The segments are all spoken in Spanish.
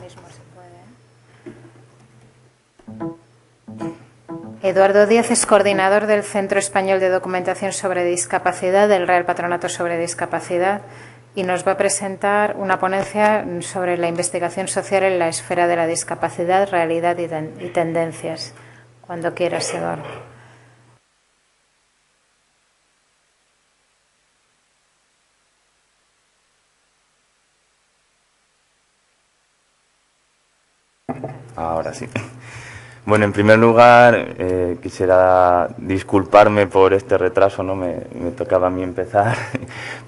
mismo se puede. Eduardo Díaz es coordinador del Centro Español de Documentación sobre Discapacidad del Real Patronato sobre Discapacidad y nos va a presentar una ponencia sobre la investigación social en la esfera de la discapacidad, realidad y tendencias. Cuando quieras, Eduardo. Ahora sí. Bueno, en primer lugar, quisiera disculparme por este retraso, ¿no? Me tocaba a mí empezar,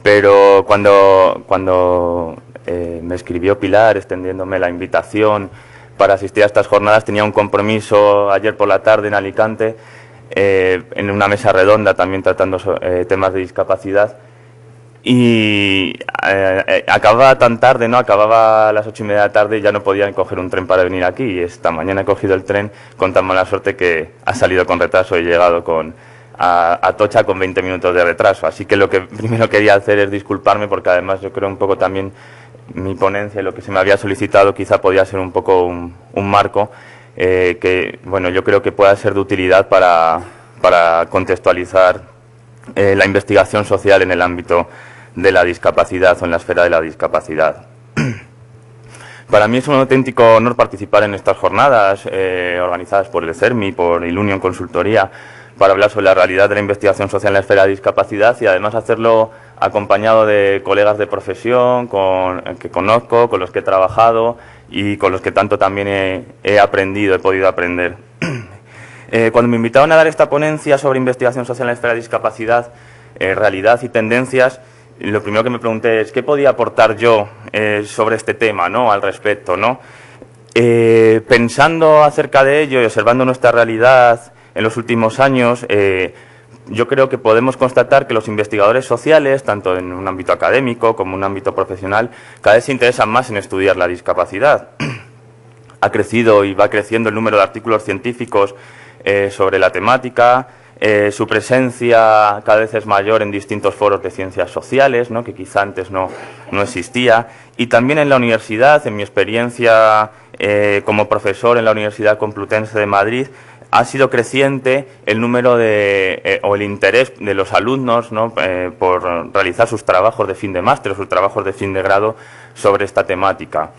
pero cuando me escribió Pilar extendiéndome la invitación para asistir a estas jornadas, tenía un compromiso ayer por la tarde en Alicante, en una mesa redonda también tratando temas de discapacidad. Y acababa tan tarde, ¿no? Acababa a las 8:30 de la tarde y ya no podía coger un tren para venir aquí. Y esta mañana he cogido el tren con tan mala suerte que ha salido con retraso y he llegado a Atocha con 20 minutos de retraso. Así que lo que primero quería hacer es disculparme, porque además yo creo un poco también mi ponencia y lo que se me había solicitado quizá podía ser un poco un marco que, bueno, yo creo que pueda ser de utilidad para contextualizar la investigación social en el ámbito de la discapacidad o en la esfera de la discapacidad. Para mí es un auténtico honor participar en estas jornadas organizadas por el CERMI, por Ilunion Consultoría, para hablar sobre la realidad de la investigación social en la esfera de discapacidad y además hacerlo acompañado de colegas de profesión que conozco, con los que he trabajado y con los que tanto también he podido aprender. Cuando me invitaron a dar esta ponencia sobre investigación social en la esfera de discapacidad, realidad y tendencias, lo primero que me pregunté es qué podía aportar yo sobre este tema, ¿no? Al respecto, ¿no? Pensando acerca de ello y observando nuestra realidad en los últimos años, yo creo que podemos constatar que los investigadores sociales, tanto en un ámbito académico como en un ámbito profesional, cada vez se interesan más en estudiar la discapacidad. Ha crecido y va creciendo el número de artículos científicos sobre la temática. Su presencia cada vez es mayor en distintos foros de ciencias sociales, ¿no? Que quizá antes no existía. Y también en la universidad, en mi experiencia como profesor en la Universidad Complutense de Madrid, ha sido creciente el número o el interés de los alumnos, ¿no? Por realizar sus trabajos de fin de máster o sus trabajos de fin de grado sobre esta temática.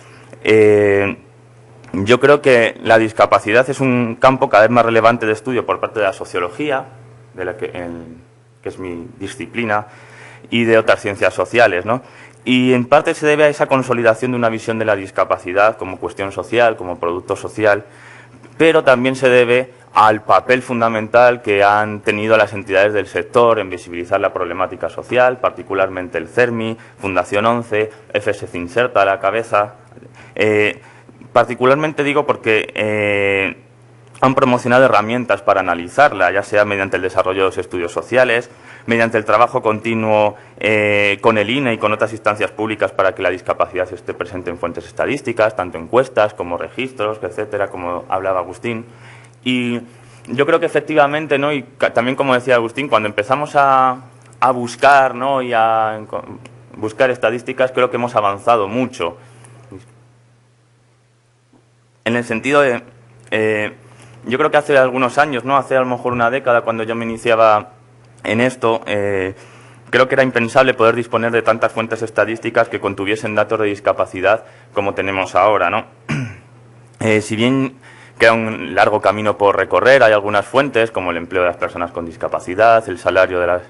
Yo creo que la discapacidad es un campo cada vez más relevante de estudio por parte de la sociología, que es mi disciplina, y de otras ciencias sociales, ¿no? Y en parte se debe a esa consolidación de una visión de la discapacidad como cuestión social, como producto social, pero también se debe al papel fundamental que han tenido las entidades del sector en visibilizar la problemática social, particularmente el CERMI, Fundación 11, FS Cinserta a la cabeza. Particularmente digo porque han promocionado herramientas para analizarla, ya sea mediante el desarrollo de los estudios sociales, mediante el trabajo continuo con el INE y con otras instancias públicas para que la discapacidad esté presente en fuentes estadísticas, tanto encuestas como registros, etcétera, como hablaba Agustín. Y yo creo que efectivamente, ¿no? Y también como decía Agustín, cuando empezamos a buscar, ¿no? Y a buscar estadísticas, creo que hemos avanzado mucho. En el sentido de, yo creo que hace algunos años, ¿no? Hace a lo mejor una década, cuando yo me iniciaba en esto, creo que era impensable poder disponer de tantas fuentes estadísticas que contuviesen datos de discapacidad como tenemos ahora, ¿no? Si bien queda un largo camino por recorrer, hay algunas fuentes como el empleo de las personas con discapacidad, el salario de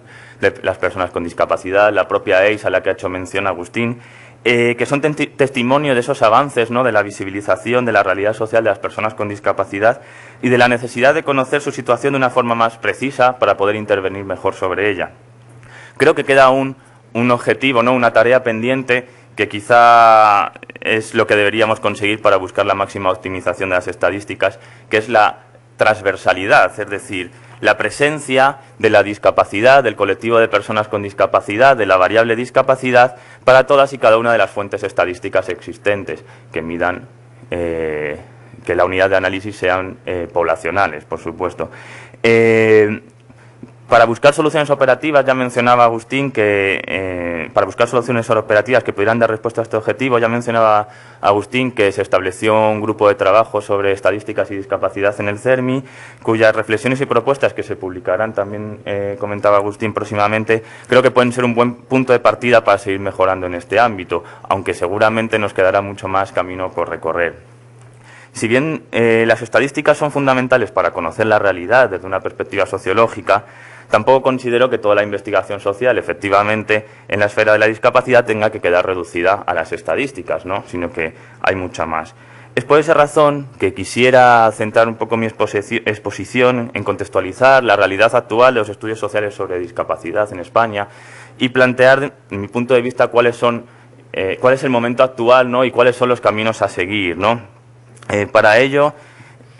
las personas con discapacidad, la propia EIS a la que ha hecho mención Agustín, que son testimonio de esos avances, ¿no? De la visibilización de la realidad social de las personas con discapacidad y de la necesidad de conocer su situación de una forma más precisa para poder intervenir mejor sobre ella. Creo que queda un objetivo, ¿no? Una tarea pendiente que quizá es lo que deberíamos conseguir para buscar la máxima optimización de las estadísticas, que es la transversalidad, es decir, la presencia de la discapacidad, del colectivo de personas con discapacidad, de la variable discapacidad, para todas y cada una de las fuentes estadísticas existentes, que midan que la unidad de análisis sean poblacionales, por supuesto. Para buscar soluciones operativas, ya mencionaba Agustín que para buscar soluciones operativas que pudieran dar respuesta a este objetivo, ya mencionaba Agustín que se estableció un grupo de trabajo sobre estadísticas y discapacidad en el CERMI, cuyas reflexiones y propuestas que se publicarán, también comentaba Agustín próximamente, creo que pueden ser un buen punto de partida para seguir mejorando en este ámbito, aunque seguramente nos quedará mucho más camino por recorrer. Si bien las estadísticas son fundamentales para conocer la realidad desde una perspectiva sociológica, tampoco considero que toda la investigación social, efectivamente, en la esfera de la discapacidad tenga que quedar reducida a las estadísticas, ¿no? Sino que hay mucha más. Es por esa razón que quisiera centrar un poco mi exposición en contextualizar la realidad actual de los estudios sociales sobre discapacidad en España y plantear, desde mi punto de vista, cuál es el momento actual, ¿no? Y cuáles son los caminos a seguir, ¿no? Para ello,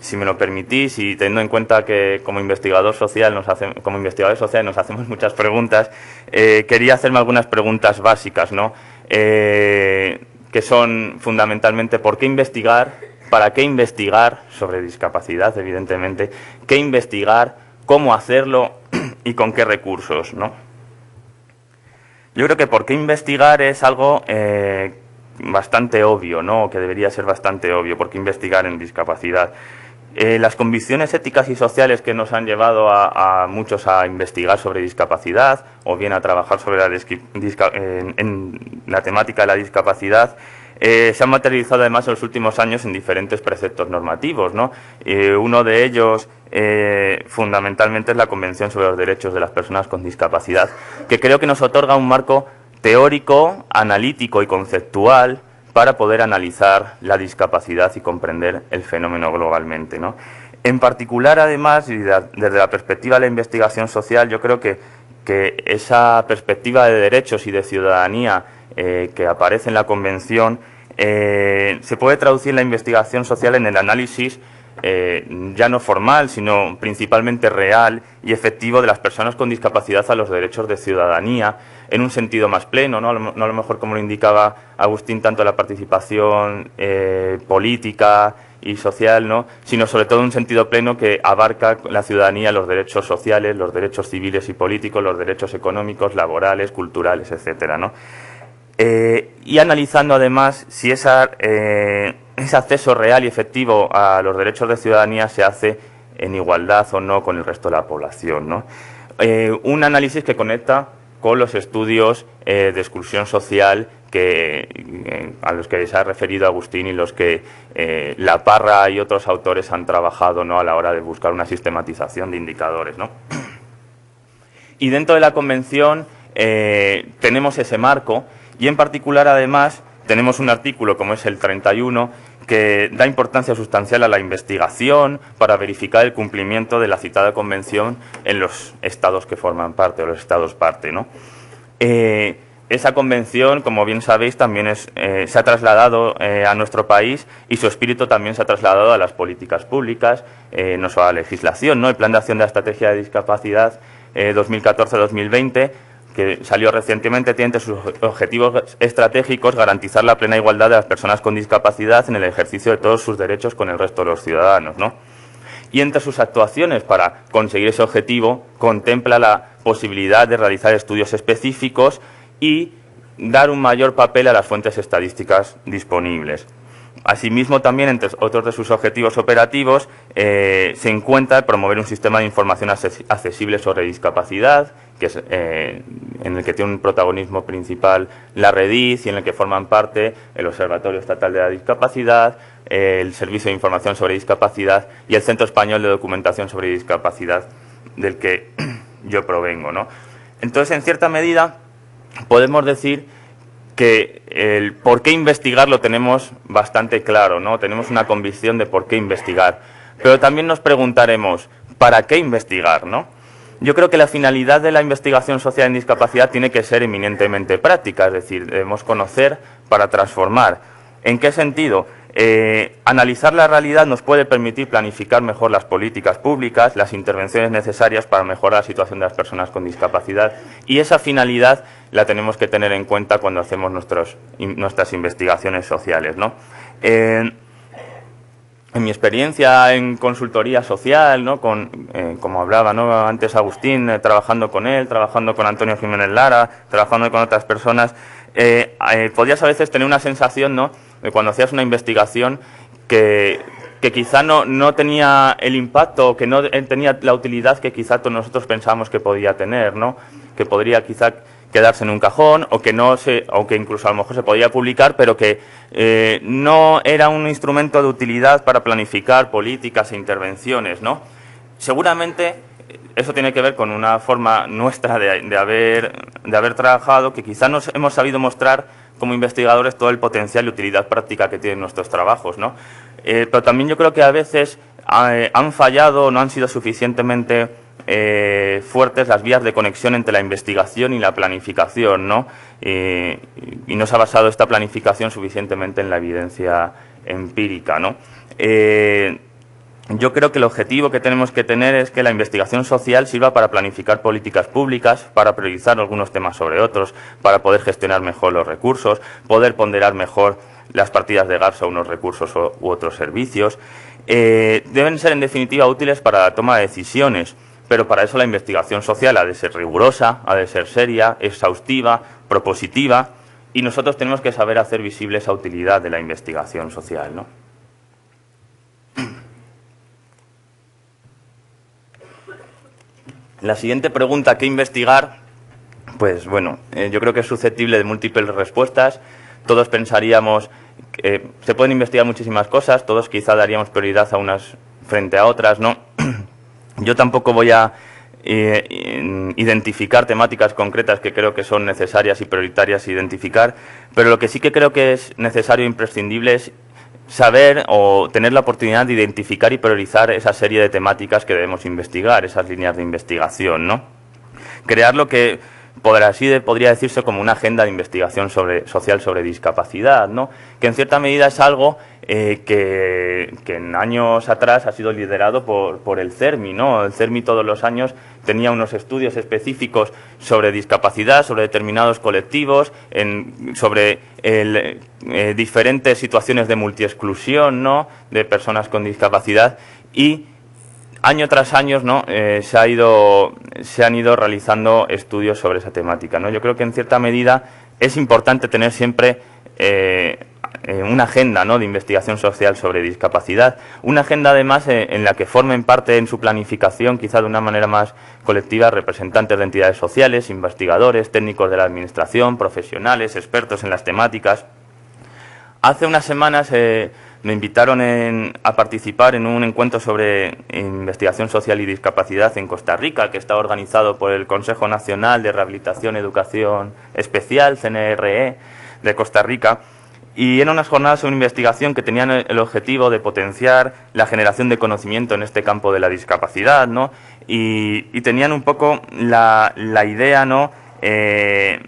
si me lo permitís y teniendo en cuenta que como investigadores sociales nos hacemos muchas preguntas, quería hacerme algunas preguntas básicas, ¿no? Que son fundamentalmente ¿por qué investigar? ¿Para qué investigar sobre discapacidad, evidentemente? ¿Qué investigar? ¿Cómo hacerlo? ¿Y con qué recursos, ¿no? Yo creo que por qué investigar es algo bastante obvio, ¿no? Que debería ser bastante obvio, por qué investigar en discapacidad. Las convicciones éticas y sociales que nos han llevado a muchos a investigar sobre discapacidad o bien a trabajar sobre en la temática de la discapacidad se han materializado además en los últimos años en diferentes preceptos normativos, ¿no? Uno de ellos fundamentalmente es la Convención sobre los Derechos de las Personas con Discapacidad, que creo que nos otorga un marco teórico, analítico y conceptual para poder analizar la discapacidad y comprender el fenómeno globalmente, ¿no? En particular, además, y desde la perspectiva de la investigación social, yo creo que esa perspectiva de derechos y de ciudadanía que aparece en la Convención se puede traducir en la investigación social en el análisis ya no formal, sino principalmente real y efectivo de las personas con discapacidad a los derechos de ciudadanía, en un sentido más pleno, no a lo mejor como lo indicaba Agustín, tanto la participación política y social, ¿no? Sino sobre todo en un sentido pleno que abarca la ciudadanía, los derechos sociales, los derechos civiles y políticos, los derechos económicos, laborales, culturales, etcétera, ¿no? Y analizando además si ese acceso real y efectivo a los derechos de ciudadanía se hace en igualdad o no con el resto de la población, ¿no? Un análisis que conecta con los estudios de exclusión social a los que se ha referido Agustín y los que La Parra y otros autores han trabajado, ¿no? A la hora de buscar una sistematización de indicadores, ¿no? Y dentro de la Convención tenemos ese marco y en particular además tenemos un artículo como es el 31 que da importancia sustancial a la investigación para verificar el cumplimiento de la citada Convención en los estados que forman parte, o los estados parte, ¿no? Esa Convención, como bien sabéis, también se ha trasladado a nuestro país y su espíritu también se ha trasladado a las políticas públicas, no solo a la legislación, ¿no? El Plan de Acción de la Estrategia de Discapacidad 2014-2020, que salió recientemente, tiene entre sus objetivos estratégicos garantizar la plena igualdad de las personas con discapacidad en el ejercicio de todos sus derechos con el resto de los ciudadanos, ¿no? Y entre sus actuaciones para conseguir ese objetivo contempla la posibilidad de realizar estudios específicos y dar un mayor papel a las fuentes estadísticas disponibles. Asimismo, también entre otros de sus objetivos operativos se encuentra promover un sistema de información accesible sobre discapacidad, que es, en el que tiene un protagonismo principal la REDIZ y en el que forman parte el Observatorio Estatal de la Discapacidad, el Servicio de Información sobre Discapacidad y el Centro Español de Documentación sobre Discapacidad, del que yo provengo, ¿no? Entonces, en cierta medida, podemos decir que el por qué investigar lo tenemos bastante claro, ¿no? Tenemos una convicción de por qué investigar, pero también nos preguntaremos ¿para qué investigar, no? Yo creo que la finalidad de la investigación social en discapacidad tiene que ser eminentemente práctica, es decir, debemos conocer para transformar. ¿En qué sentido? Analizar la realidad nos puede permitir planificar mejor las políticas públicas, las intervenciones necesarias para mejorar la situación de las personas con discapacidad, y esa finalidad la tenemos que tener en cuenta cuando hacemos nuestras investigaciones sociales, ¿no? en mi experiencia en consultoría social, ¿no? Como hablaba, ¿no? Antes Agustín, trabajando con él, trabajando con Antonio Jiménez Lara, trabajando con otras personas, podías a veces tener una sensación, ¿no?, de cuando hacías una investigación que quizá no tenía el impacto, que no tenía la utilidad que quizá nosotros pensábamos que podía tener, ¿no? Que podría quizá quedarse en un cajón, o que incluso a lo mejor se podía publicar, pero que no era un instrumento de utilidad para planificar políticas e intervenciones, ¿no? Seguramente eso tiene que ver con una forma nuestra de haber trabajado, que quizá nos hemos sabido mostrar como investigadores todo el potencial y utilidad práctica que tienen nuestros trabajos, ¿no? Pero también yo creo que a veces han fallado, no han sido suficientemente fuertes las vías de conexión entre la investigación y la planificación, ¿no? Y no se ha basado esta planificación suficientemente en la evidencia empírica, ¿no? Yo creo que el objetivo que tenemos que tener es que la investigación social sirva para planificar políticas públicas, para priorizar algunos temas sobre otros, para poder gestionar mejor los recursos, poder ponderar mejor las partidas de gasto a unos recursos u otros servicios. Deben ser, en definitiva, útiles para la toma de decisiones, pero para eso la investigación social ha de ser rigurosa, ha de ser seria, exhaustiva, propositiva, y nosotros tenemos que saber hacer visible esa utilidad de la investigación social, ¿no? La siguiente pregunta, ¿qué investigar? Pues bueno, yo creo que es susceptible de múltiples respuestas. Todos pensaríamos que se pueden investigar muchísimas cosas, todos quizá daríamos prioridad a unas frente a otras, ¿no? Yo tampoco voy a identificar temáticas concretas que creo que son necesarias y prioritarias identificar, pero lo que sí que creo que es necesario e imprescindible es saber o tener la oportunidad de identificar y priorizar esa serie de temáticas que debemos investigar, esas líneas de investigación, ¿no? Crear lo que podría decirse como una agenda de investigación social sobre discapacidad, ¿no? Que en cierta medida es algo que en años atrás ha sido liderado por el CERMI, ¿no? El CERMI todos los años tenía unos estudios específicos sobre discapacidad, sobre determinados colectivos, sobre diferentes situaciones de multiexclusión, ¿no?, de personas con discapacidad, y año tras año, ¿no?, se han ido realizando estudios sobre esa temática, ¿no? Yo creo que en cierta medida es importante tener siempre una agenda, ¿no?, de investigación social sobre discapacidad, una agenda además en la que formen parte en su planificación, quizá de una manera más colectiva, representantes de entidades sociales, investigadores, técnicos de la administración, profesionales, expertos en las temáticas. Hace unas semanas me invitaron a participar en un encuentro sobre investigación social y discapacidad en Costa Rica, que está organizado por el Consejo Nacional de Rehabilitación y Educación Especial, CNRE, de Costa Rica. Y eran unas jornadas sobre investigación que tenían el objetivo de potenciar la generación de conocimiento en este campo de la discapacidad, ¿no? Y tenían un poco la idea, ¿no?, de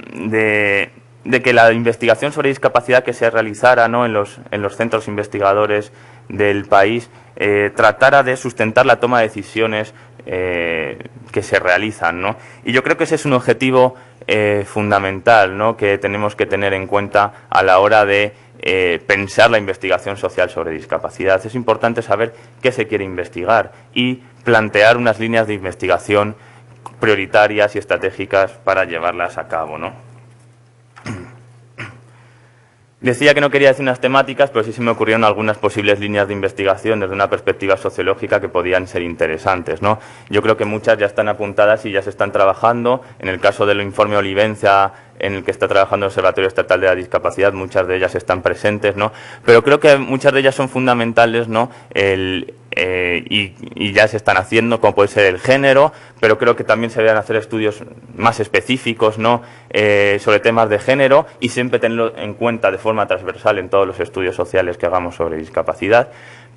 que la investigación sobre discapacidad que se realizara, ¿no?, en los centros investigadores del país tratara de sustentar la toma de decisiones que se realizan, ¿no? Y yo creo que ese es un objetivo fundamental, ¿no?, que tenemos que tener en cuenta a la hora de pensar la investigación social sobre discapacidad. Es importante saber qué se quiere investigar y plantear unas líneas de investigación prioritarias y estratégicas para llevarlas a cabo, ¿no? Decía que no quería decir unas temáticas, pero sí se me ocurrieron algunas posibles líneas de investigación desde una perspectiva sociológica que podían ser interesantes, ¿no? Yo creo que muchas ya están apuntadas y ya se están trabajando. En el caso del informe Olivencia, en el que está trabajando el Observatorio Estatal de la Discapacidad, muchas de ellas están presentes, ¿no? Pero creo que muchas de ellas son fundamentales, ¿no? Y ya se están haciendo, como puede ser el género, pero creo que también se deben hacer estudios más específicos, ¿no?, sobre temas de género, y siempre tenerlo en cuenta de forma transversal en todos los estudios sociales que hagamos sobre discapacidad.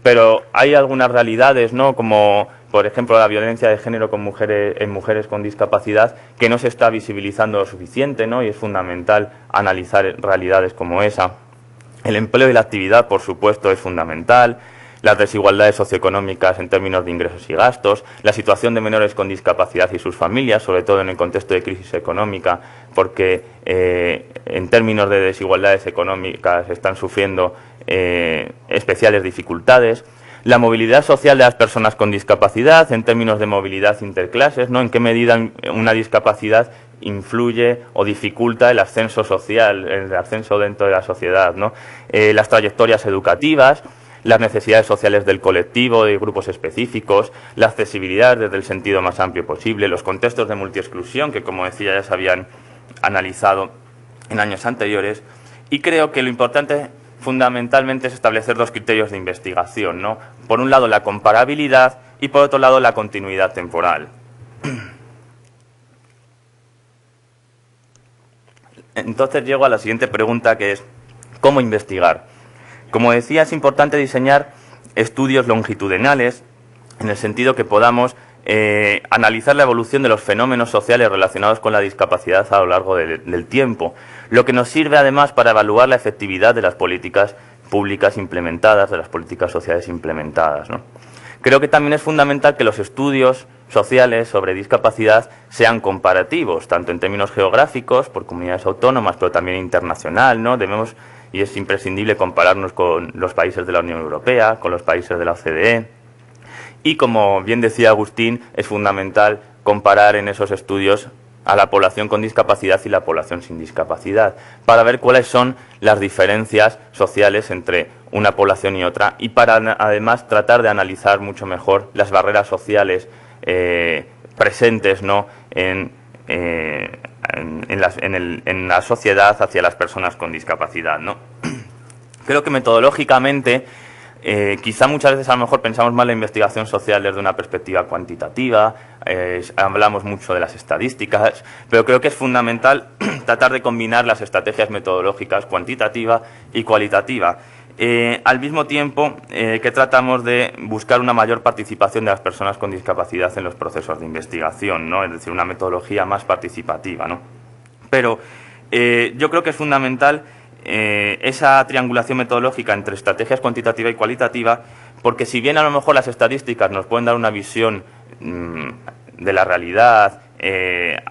Pero hay algunas realidades, ¿no?, como por ejemplo la violencia de género en mujeres con discapacidad, que no se está visibilizando lo suficiente, ¿no?, y es fundamental analizar realidades como esa. El empleo y la actividad, por supuesto, es fundamental. Las desigualdades socioeconómicas en términos de ingresos y gastos, la situación de menores con discapacidad y sus familias, sobre todo en el contexto de crisis económica, porque en términos de desigualdades económicas están sufriendo especiales dificultades. la movilidad social de las personas con discapacidad, en términos de movilidad interclases, ¿no? En qué medida una discapacidad influye o dificulta el ascenso social, el ascenso dentro de la sociedad, ¿no? Las trayectorias educativas, las necesidades sociales del colectivo, de grupos específicos, la accesibilidad desde el sentido más amplio posible, los contextos de multiexclusión, que como decía ya se habían analizado en años anteriores, y creo que lo importante fundamentalmente es establecer dos criterios de investigación, ¿no? Por un lado la comparabilidad y por otro lado la continuidad temporal. Entonces llego a la siguiente pregunta, que es ¿cómo investigar? Como decía, es importante diseñar estudios longitudinales en el sentido que podamos analizar la evolución de los fenómenos sociales relacionados con la discapacidad a lo largo del tiempo, lo que nos sirve además para evaluar la efectividad de las políticas públicas implementadas, de las políticas sociales implementadas, ¿no? Creo que también es fundamental que los estudios sociales sobre discapacidad sean comparativos, tanto en términos geográficos, por comunidades autónomas, pero también internacional, ¿no? Debemos, y es imprescindible, compararnos con los países de la Unión Europea, con los países de la OCDE. Y, como bien decía Agustín, es fundamental comparar en esos estudios a la población con discapacidad y la población sin discapacidad, para ver cuáles son las diferencias sociales entre una población y otra, y para además tratar de analizar mucho mejor las barreras sociales presentes, ¿no? en la sociedad hacia las personas con discapacidad, ¿no? Creo que metodológicamente quizá muchas veces a lo mejor pensamos más la investigación social desde una perspectiva cuantitativa, hablamos mucho de las estadísticas, pero creo que es fundamental tratar de combinar las estrategias metodológicas cuantitativa y cualitativa. Al mismo tiempo que tratamos de buscar una mayor participación de las personas con discapacidad en los procesos de investigación, ¿no? Es decir, una metodología más participativa, ¿no? Pero yo creo que es fundamental esa triangulación metodológica entre estrategias cuantitativa y cualitativa, porque si bien a lo mejor las estadísticas nos pueden dar una visión de la realidad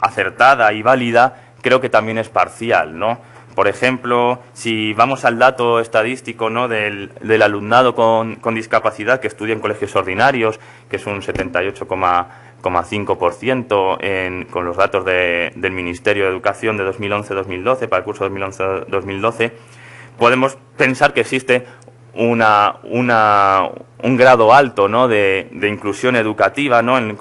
acertada y válida, creo que también es parcial, ¿no? Por ejemplo, si vamos al dato estadístico, ¿no? del alumnado con discapacidad que estudia en colegios ordinarios, que es un 78,5% con los datos del Ministerio de Educación de 2011-2012, para el curso 2011-2012, podemos pensar que existe un grado alto, ¿no? de inclusión educativa, ¿no? en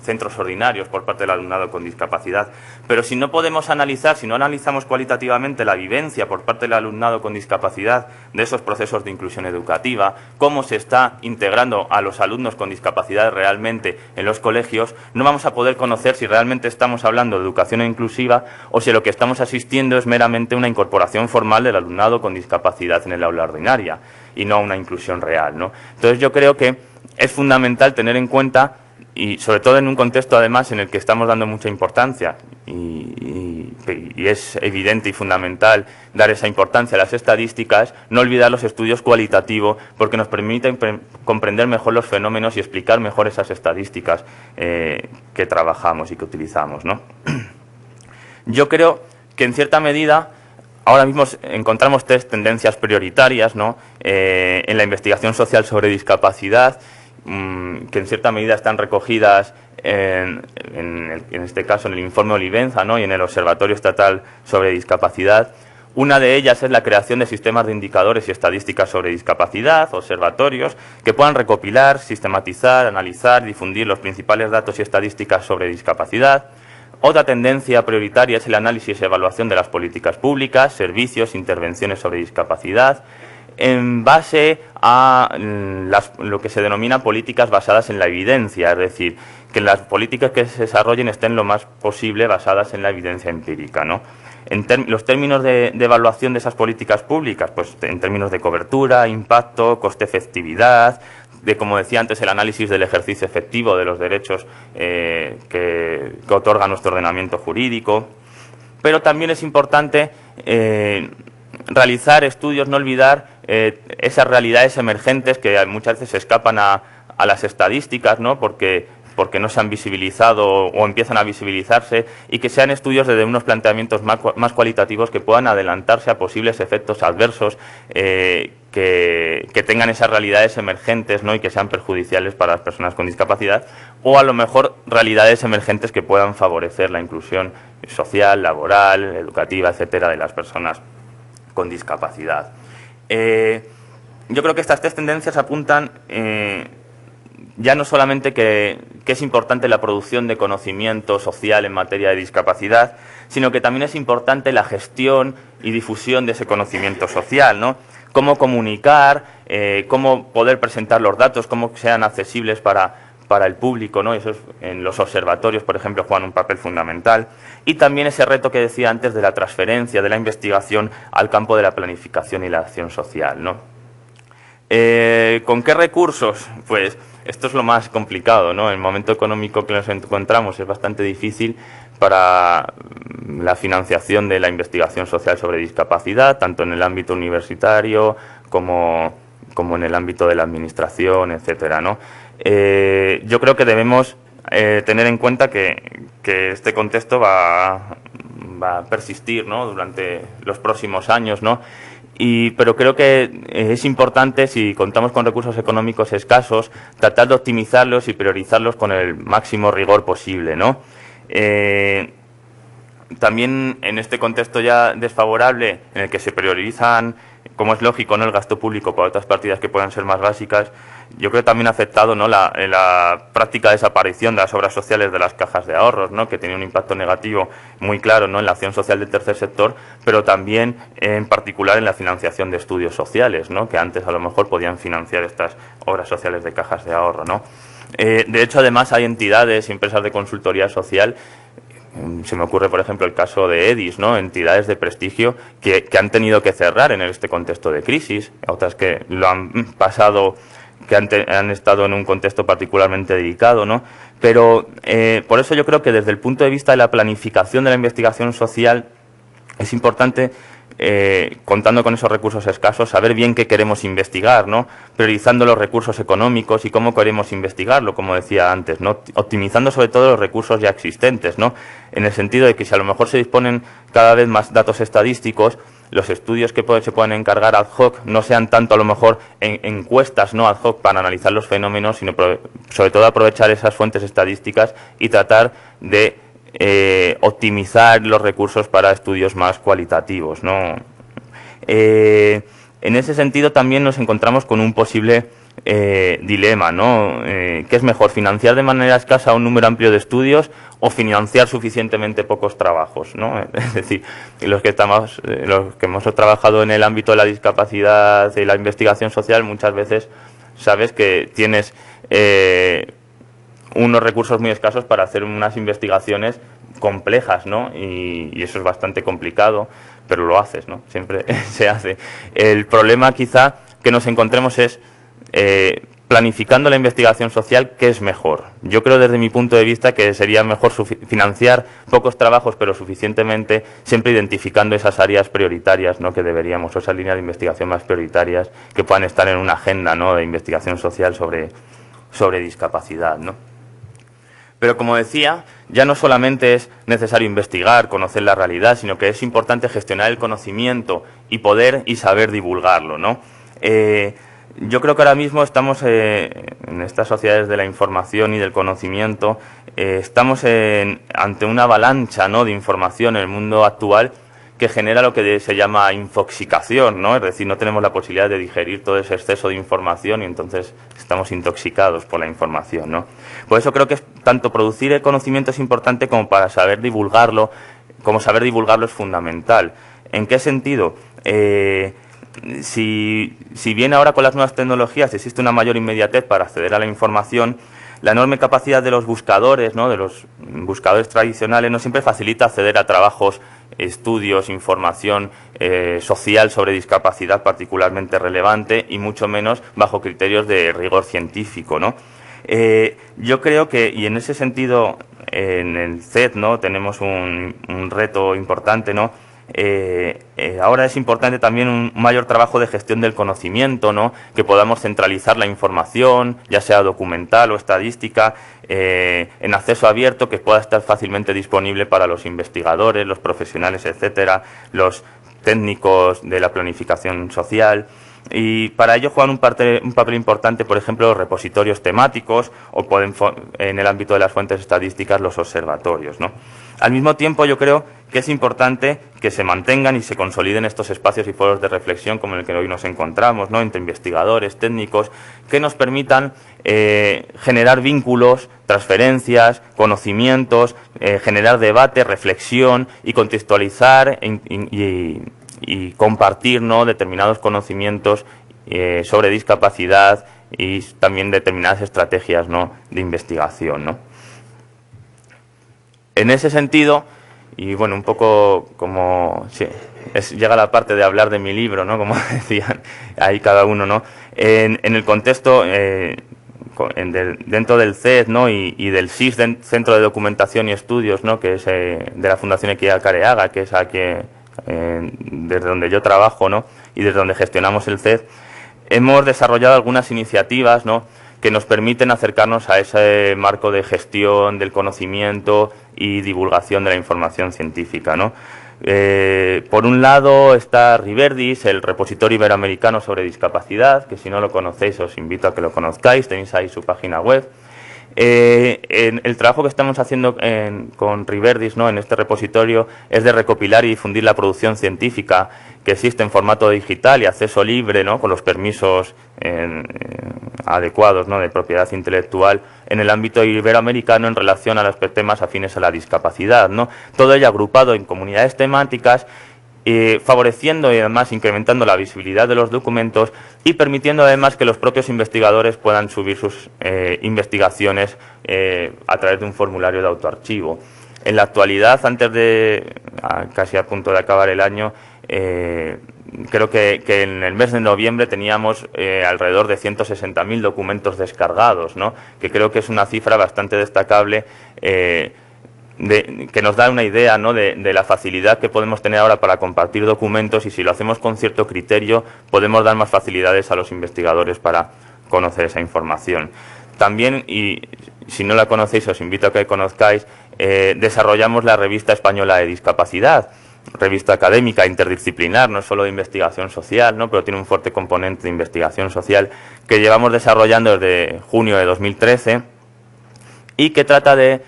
centros ordinarios por parte del alumnado con discapacidad. Pero si no podemos analizar, si no analizamos cualitativamente la vivencia por parte del alumnado con discapacidad de esos procesos de inclusión educativa, cómo se está integrando a los alumnos con discapacidad realmente en los colegios, no vamos a poder conocer si realmente estamos hablando de educación inclusiva o si lo que estamos asistiendo es meramente una incorporación formal del alumnado con discapacidad en el aula ordinaria y no una inclusión real, ¿no? Entonces yo creo que es fundamental tener en cuenta, y sobre todo en un contexto además en el que estamos dando mucha importancia y es evidente y fundamental dar esa importancia a las estadísticas, no olvidar los estudios cualitativos, porque nos permiten comprender mejor los fenómenos y explicar mejor esas estadísticas que trabajamos y que utilizamos, ¿no? Yo creo que en cierta medida ahora mismo encontramos tres tendencias prioritarias, ¿no? En la investigación social sobre discapacidad, que en cierta medida están recogidas en este caso en el informe Olivenza, ¿no? Y en el Observatorio Estatal sobre Discapacidad. Una de ellas es la creación de sistemas de indicadores y estadísticas sobre discapacidad, observatorios, que puedan recopilar, sistematizar, analizar y difundir los principales datos y estadísticas sobre discapacidad. Otra tendencia prioritaria es el análisis y evaluación de las políticas públicas, servicios, intervenciones sobre discapacidad, en base a lo que se denomina políticas basadas en la evidencia, es decir, que las políticas que se desarrollen estén lo más posible basadas en la evidencia empírica, ¿no? Los términos de evaluación de esas políticas públicas, pues en términos de cobertura, impacto, coste-efectividad, de, como decía antes, el análisis del ejercicio efectivo de los derechos que otorga nuestro ordenamiento jurídico. Pero también es importante realizar estudios, no olvidar esas realidades emergentes que muchas veces se escapan a las estadísticas, ¿no? Porque porque no se han visibilizado o empiezan a visibilizarse, y que sean estudios desde unos planteamientos más cualitativos que puedan adelantarse a posibles efectos adversos que tengan esas realidades emergentes, ¿no? Y que sean perjudiciales para las personas con discapacidad, o a lo mejor realidades emergentes que puedan favorecer la inclusión social, laboral, educativa, etcétera, de las personas con discapacidad. Yo creo que estas tres tendencias apuntan ya no solamente que es importante la producción de conocimiento social en materia de discapacidad, sino que también es importante la gestión y difusión de ese conocimiento social, ¿no? Cómo comunicar, cómo poder presentar los datos, cómo sean accesibles para el público, ¿no? Eso en los observatorios, por ejemplo, juegan un papel fundamental. Y también ese reto que decía antes de la transferencia de la investigación al campo de la planificación y la acción social, ¿no? ¿Con qué recursos? Pues esto es lo más complicado, ¿no? El momento económico que nos encontramos es bastante difícil para la financiación de la investigación social sobre discapacidad, tanto en el ámbito universitario como en el ámbito de la administración, etcétera, ¿no? Yo creo que debemos tener en cuenta que este contexto va a persistir, ¿no? Durante los próximos años, ¿no? Pero creo que es importante, si contamos con recursos económicos escasos, tratar de optimizarlos y priorizarlos con el máximo rigor posible, ¿no? También en este contexto ya desfavorable, en el que se priorizan, como es lógico, ¿no?, el gasto público por otras partidas que puedan ser más básicas, yo creo que también ha afectado, ¿no?, la práctica desaparición de las obras sociales de las cajas de ahorros, ¿no?, que tenía un impacto negativo muy claro, ¿no?, en la acción social del tercer sector, pero también en particular en la financiación de estudios sociales, ¿no?, que antes a lo mejor podían financiar estas obras sociales de cajas de ahorro, ¿no? De hecho, además, hay entidades y empresas de consultoría social. Se me ocurre, por ejemplo, el caso de EDIS, ¿no?, entidades de prestigio que han tenido que cerrar en este contexto de crisis, otras que lo han pasado, que han estado en un contexto particularmente delicado, ¿no? Pero por eso yo creo que desde el punto de vista de la planificación de la investigación social es importante, contando con esos recursos escasos, saber bien qué queremos investigar, ¿no?, priorizando los recursos económicos y cómo queremos investigarlo, como decía antes, ¿no?, optimizando sobre todo los recursos ya existentes, ¿no?, en el sentido de que si a lo mejor se disponen cada vez más datos estadísticos, los estudios que se puedan encargar ad hoc no sean tanto a lo mejor encuestas, ¿no?, ad hoc para analizar los fenómenos, sino sobre todo aprovechar esas fuentes estadísticas y tratar de optimizar los recursos para estudios más cualitativos, ¿no? En ese sentido también nos encontramos con un posible dilema, ¿no? ¿Qué es mejor, financiar de manera escasa un número amplio de estudios o financiar suficientemente pocos trabajos, ¿no? Es decir, los que hemos trabajado en el ámbito de la discapacidad y la investigación social, muchas veces sabes que tienes unos recursos muy escasos para hacer unas investigaciones complejas, ¿no? Y eso es bastante complicado, pero lo haces, ¿no? Siempre se hace. El problema quizá que nos encontremos es planificando la investigación social, ¿qué es mejor? Yo creo desde mi punto de vista que sería mejor financiar pocos trabajos, pero suficientemente, siempre identificando esas áreas prioritarias, ¿no?, que deberíamos, o esas líneas de investigación más prioritarias que puedan estar en una agenda, ¿no?, de investigación social sobre discapacidad, ¿no? Pero como decía, ya no solamente es necesario investigar, conocer la realidad, sino que es importante gestionar el conocimiento y poder y saber divulgarlo, ¿no? Yo creo que ahora mismo estamos en estas sociedades de la información y del conocimiento, estamos ante una avalancha, ¿no?, de información en el mundo actual que genera lo que se llama infoxicación, ¿no? Es decir, no tenemos la posibilidad de digerir todo ese exceso de información y entonces estamos intoxicados por la información, ¿no? Por eso creo que tanto producir el conocimiento es importante como para saber divulgarlo, es fundamental. ¿En qué sentido? Si bien ahora con las nuevas tecnologías existe una mayor inmediatez para acceder a la información, la enorme capacidad de los buscadores, ¿no?, de los buscadores tradicionales, no siempre facilita acceder a trabajos, estudios, información social sobre discapacidad particularmente relevante y mucho menos bajo criterios de rigor científico, ¿no? Yo creo que, y en ese sentido, en el CET, ¿no?, tenemos un reto importante, ¿no?, ahora es importante también un mayor trabajo de gestión del conocimiento, ¿no? Que podamos centralizar la información, ya sea documental o estadística, en acceso abierto, que pueda estar fácilmente disponible para los investigadores, los profesionales, etcétera, los técnicos de la planificación social. Y para ello juegan un papel importante, por ejemplo, los repositorios temáticos o en el ámbito de las fuentes estadísticas los observatorios, ¿no? Al mismo tiempo, yo creo que es importante que se mantengan y se consoliden estos espacios y foros de reflexión como el que hoy nos encontramos, ¿no? Entre investigadores, técnicos, que nos permitan generar vínculos, transferencias, conocimientos, generar debate, reflexión y contextualizar y compartir, ¿no? Determinados conocimientos sobre discapacidad y también determinadas estrategias, ¿no? De investigación, ¿no? En ese sentido, y bueno, un poco como sí, llega la parte de hablar de mi libro, ¿no? Como decían ahí cada uno, ¿no? En el contexto dentro del CED, ¿no? y del SIS, Centro de Documentación y Estudios, ¿no? Que es de la Fundación Equidad Careaga, que es aquí desde donde yo trabajo, ¿no? Y desde donde gestionamos el CED, hemos desarrollado algunas iniciativas, ¿no? Que nos permiten acercarnos a ese marco de gestión del conocimiento y divulgación de la información científica, ¿no? Por un lado está Riverdis, el repositorio iberoamericano sobre discapacidad, que si no lo conocéis os invito a que lo conozcáis, tenéis ahí su página web. El trabajo que estamos haciendo con Riverdis, ¿no? En este repositorio es de recopilar y difundir la producción científica que existe en formato digital y acceso libre, ¿no? Con los permisos adecuados, ¿no? De propiedad intelectual en el ámbito iberoamericano en relación a los temas afines a la discapacidad, ¿no? Todo ello agrupado en comunidades temáticas, favoreciendo y además incrementando la visibilidad de los documentos y permitiendo además que los propios investigadores puedan subir sus investigaciones a través de un formulario de autoarchivo. En la actualidad, casi a punto de acabar el año, creo que en el mes de noviembre teníamos alrededor de 160.000 documentos descargados, ¿no? Que creo que es una cifra bastante destacable, que nos da una idea, ¿no? de la facilidad que podemos tener ahora para compartir documentos, y si lo hacemos con cierto criterio podemos dar más facilidades a los investigadores para conocer esa información. También, y si no la conocéis os invito a que conozcáis, desarrollamos la Revista Española de Discapacidad, revista académica interdisciplinar, no solo de investigación social, ¿no? Pero tiene un fuerte componente de investigación social, que llevamos desarrollando desde junio de 2013 y que trata de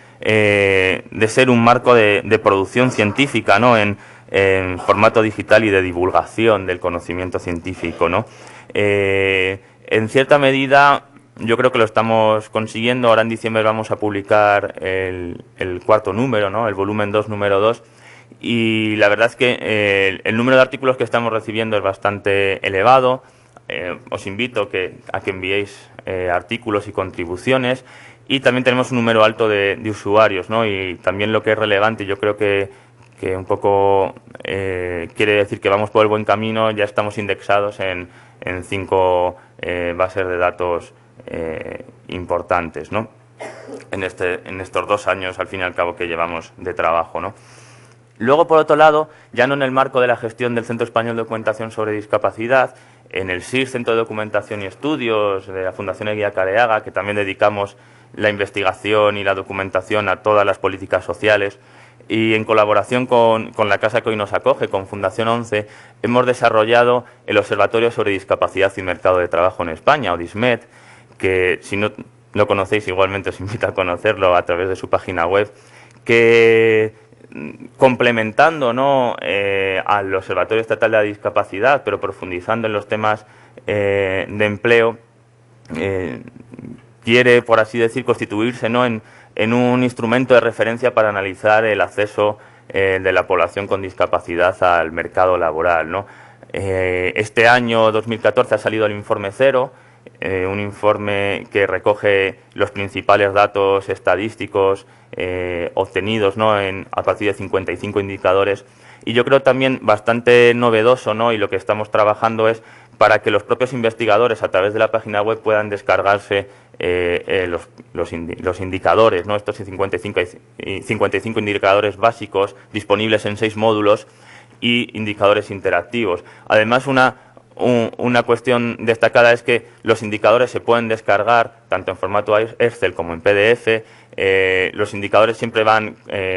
ser un marco de producción científica, ¿no? En formato digital y de divulgación del conocimiento científico, ¿no? En cierta medida yo creo que lo estamos consiguiendo. Ahora en diciembre vamos a publicar el cuarto número, ¿no? El volumen 2, número 2, y la verdad es que el número de artículos que estamos recibiendo es bastante elevado. Os invito a que enviéis artículos y contribuciones. Y también tenemos un número alto de usuarios, ¿no? Y también lo que es relevante, yo creo que un poco quiere decir que vamos por el buen camino. Ya estamos indexados en 5 bases de datos importantes, ¿no? En estos 2 años, al fin y al cabo, que llevamos de trabajo, ¿no? Luego, por otro lado, ya no en el marco de la gestión del Centro Español de Documentación sobre Discapacidad, en el SIS, Centro de Documentación y Estudios de la Fundación Eguía Careaga, que también dedicamos la investigación y la documentación a todas las políticas sociales, y en colaboración con la casa que hoy nos acoge, con Fundación 11, hemos desarrollado el Observatorio sobre Discapacidad y Mercado de Trabajo en España, o DISMED, que si no lo conocéis igualmente os invito a conocerlo a través de su página web, que complementando, ¿no? Al Observatorio Estatal de la Discapacidad, pero profundizando en los temas de empleo, quiere, por así decir, constituirse, ¿no? en un instrumento de referencia para analizar el acceso de la población con discapacidad al mercado laboral, ¿no? Este año 2014 ha salido el Informe Cero, un informe que recoge los principales datos estadísticos obtenidos, ¿no? A partir de 55 indicadores, y yo creo también bastante novedoso, ¿no? Y lo que estamos trabajando es para que los propios investigadores a través de la página web puedan descargarse los indicadores, ¿no? Estos 55 indicadores básicos disponibles en 6 módulos, y indicadores interactivos. Además, una cuestión destacada es que los indicadores se pueden descargar tanto en formato Excel como en PDF. Los indicadores siempre van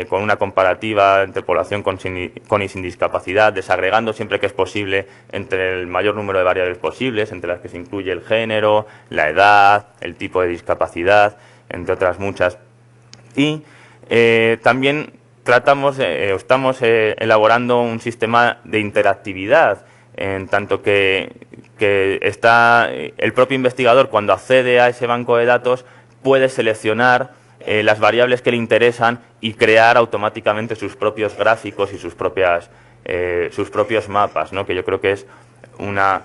con una comparativa entre población con y sin discapacidad, desagregando siempre que es posible entre el mayor número de variables posibles, entre las que se incluye el género, la edad, el tipo de discapacidad, entre otras muchas. Y también estamos elaborando un sistema de interactividad, en tanto que está el propio investigador, cuando accede a ese banco de datos, puede seleccionar las variables que le interesan y crear automáticamente sus propios gráficos y sus propios mapas, ¿no? Que yo creo que es una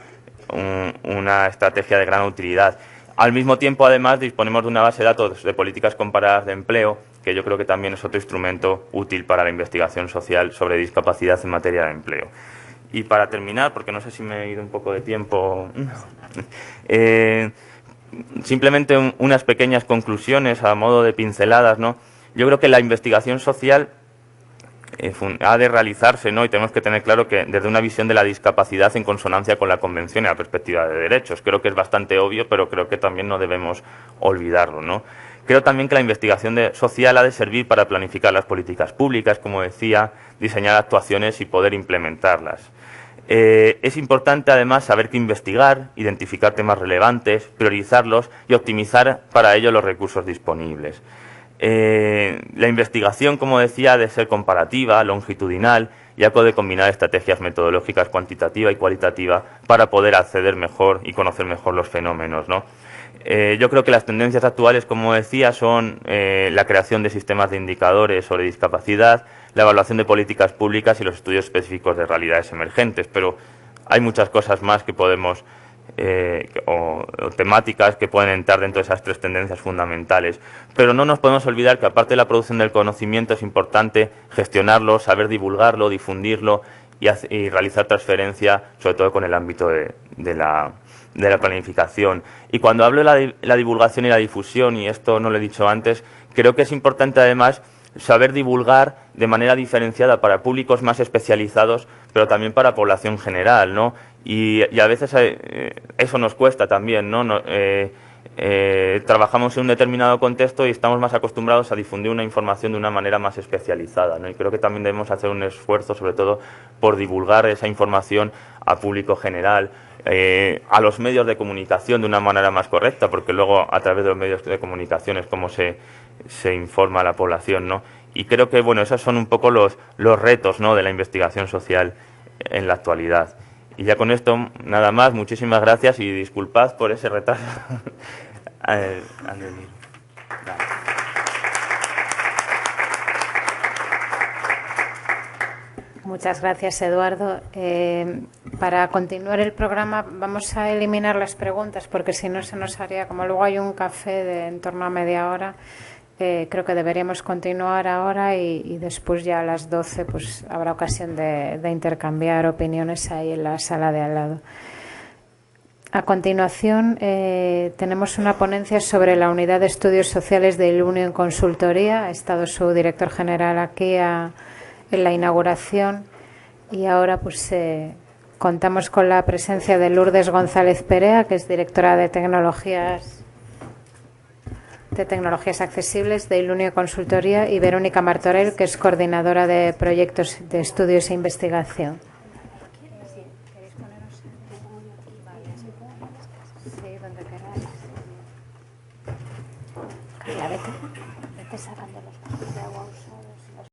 estrategia de gran utilidad. Al mismo tiempo, además, disponemos de una base de datos de políticas comparadas de empleo, que yo creo que también es otro instrumento útil para la investigación social sobre discapacidad en materia de empleo. Y para terminar, porque no sé si me he ido un poco de tiempo, simplemente unas pequeñas conclusiones a modo de pinceladas, ¿no? Yo creo que la investigación social ha de realizarse, ¿no? Y tenemos que tener claro que desde una visión de la discapacidad en consonancia con la Convención y la perspectiva de derechos. Creo que es bastante obvio, pero creo que también no debemos olvidarlo, ¿no? Creo también que la investigación social ha de servir para planificar las políticas públicas, como decía, diseñar actuaciones y poder implementarlas. Es importante, además, saber qué investigar, identificar temas relevantes, priorizarlos y optimizar para ello los recursos disponibles. La investigación, como decía, ha de ser comparativa, longitudinal y ha de combinar estrategias metodológicas cuantitativa y cualitativa para poder acceder mejor y conocer mejor los fenómenos, ¿no? Yo creo que las tendencias actuales, como decía, son la creación de sistemas de indicadores sobre discapacidad, la evaluación de políticas públicas y los estudios específicos de realidades emergentes, pero hay muchas cosas más que podemos o temáticas que pueden entrar dentro de esas tres tendencias fundamentales. Pero no nos podemos olvidar que, aparte de la producción del conocimiento, es importante gestionarlo, saber divulgarlo, difundirlo y realizar transferencia, sobre todo con el ámbito de la planificación. Y cuando hablo de la divulgación y la difusión, y esto no lo he dicho antes, creo que es importante además saber divulgar de manera diferenciada para públicos más especializados, pero también para población general, ¿no? Y a veces eso nos cuesta también, ¿no? Trabajamos en un determinado contexto y estamos más acostumbrados a difundir una información de una manera más especializada, ¿no? Y creo que también debemos hacer un esfuerzo, sobre todo, por divulgar esa información a público general, a los medios de comunicación de una manera más correcta, porque luego a través de los medios de comunicación es como se informa a la población, ¿no? Y creo que, bueno, esos son un poco los retos, ¿no?, de la investigación social en la actualidad. Y ya con esto, nada más, muchísimas gracias y disculpad por ese retraso. Muchas gracias, Eduardo. Para continuar el programa vamos a eliminar las preguntas porque si no se nos haría, como luego hay un café de en torno a media hora, creo que deberíamos continuar ahora y después ya a las 12 pues habrá ocasión de intercambiar opiniones ahí en la sala de al lado. A continuación tenemos una ponencia sobre la Unidad de Estudios Sociales de Ilunio en Consultoría. Ha estado su director general aquí en la inauguración y ahora pues contamos con la presencia de Lourdes González Perea, que es directora de Tecnologías Accesibles de Ilunio Consultoría, y Verónica Martorell, que es coordinadora de proyectos de estudios e investigación. Sí, donde queráis. Carla, vete sacando.